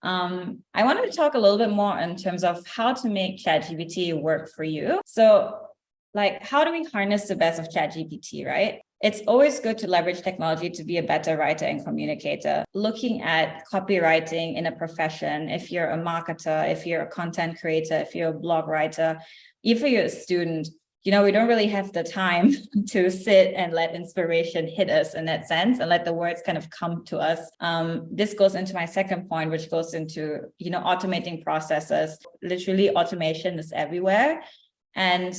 I wanted to talk a little bit more in terms of how to make ChatGPT work for you. So, like, how do we harness the best of ChatGPT, right? It's always good to leverage technology to be a better writer and communicator. Looking at copywriting in a profession, if you're a marketer, if you're a content creator, if you're a blog writer, even if you're a student, we don't really have the time to sit and let inspiration hit us in that sense and let the words kind of come to us. This goes into my second point, which goes into, automating processes. Literally, automation is everywhere. And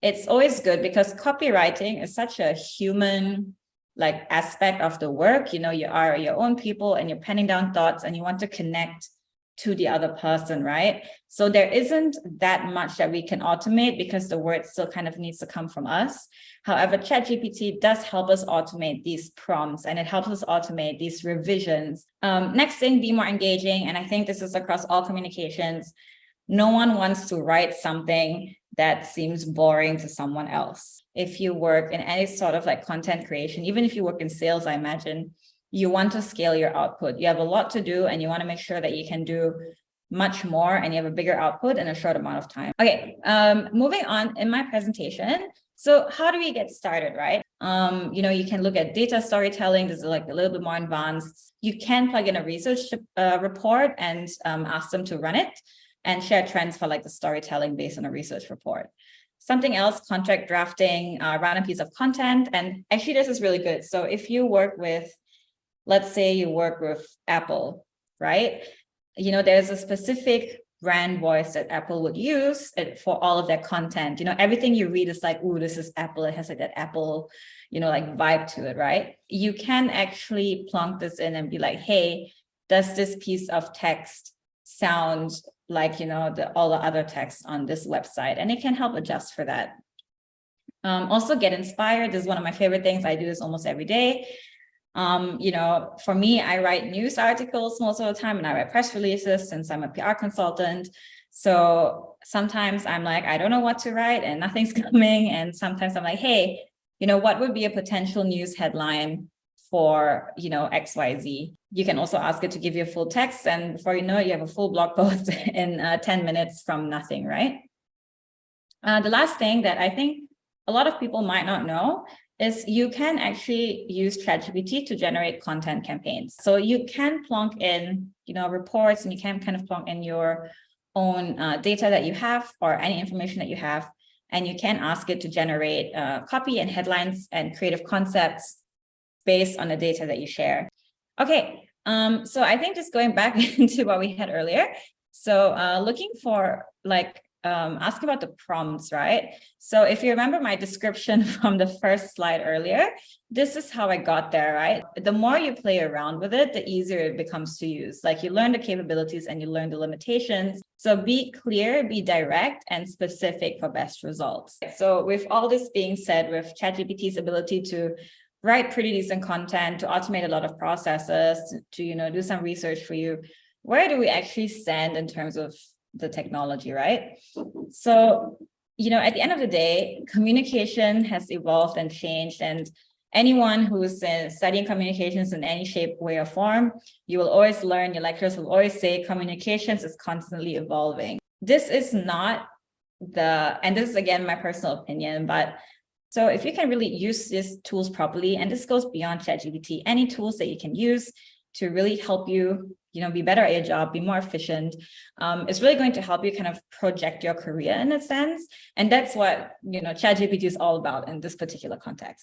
it's always good because copywriting is such a human aspect of the work. You are your own people and you're penning down thoughts and you want to connect to the other person, right? So there isn't that much that we can automate because the word still kind of needs to come from us. However, ChatGPT does help us automate these prompts and it helps us automate these revisions. Next thing, be more engaging. And I think this is across all communications. No one wants to write something that seems boring to someone else. If you work in any sort of content creation, even if you work in sales, I imagine, you want to scale your output. You have a lot to do and you want to make sure that you can do much more and you have a bigger output in a short amount of time. Okay, moving on in my presentation. So how do we get started, right? You can look at data storytelling. This is a little bit more advanced. You can plug in a research report and ask them to run it and share trends for the storytelling based on a research report. Something else, contract drafting, run a piece of content. And actually, this is really good. So if you work with, let's say you work with Apple, right? There's a specific brand voice that Apple would use for all of their content. Everything you read is ooh, this is Apple. It has that Apple, vibe to it, right? You can actually plunk this in and be like, hey, does this piece of text sound like, all the other text on this website? And it can help adjust for that. Also get inspired. This is one of my favorite things. I do this almost every day. For me, I write news articles most of the time and I write press releases since I'm a PR consultant. So sometimes I'm I don't know what to write and nothing's coming. And sometimes I'm hey, what would be a potential news headline for, XYZ? You can also ask it to give you a full text. And before you know it, you have a full blog post in 10 minutes from nothing, right? The last thing that I think a lot of people might not know is you can actually use ChatGPT to generate content campaigns. So you can plonk in, reports, and you can kind of plonk in your own data that you have or any information that you have, and you can ask it to generate copy and headlines and creative concepts based on the data that you share. Okay, so I think just going back into what we had earlier. So looking for ask about the prompts, right? So if you remember my description from the first slide earlier, this is how I got there, right? The more you play around with it, the easier it becomes to use. You learn the capabilities and you learn the limitations. So be clear, be direct, and specific for best results. So with all this being said, with ChatGPT's ability to write pretty decent content, to automate a lot of processes, to do some research for you, where do we actually stand in terms of the technology, right? So, at the end of the day, communication has evolved and changed, and anyone who's studying communications in any shape, way, or form, you will always learn, your lecturers will always say communications is constantly evolving. This is not and this is again my personal opinion, but so if you can really use these tools properly, and this goes beyond ChatGPT, any tools that you can use to really help you, be better at your job, be more efficient, it's really going to help you kind of project your career in a sense. And that's what, ChatGPT is all about in this particular context.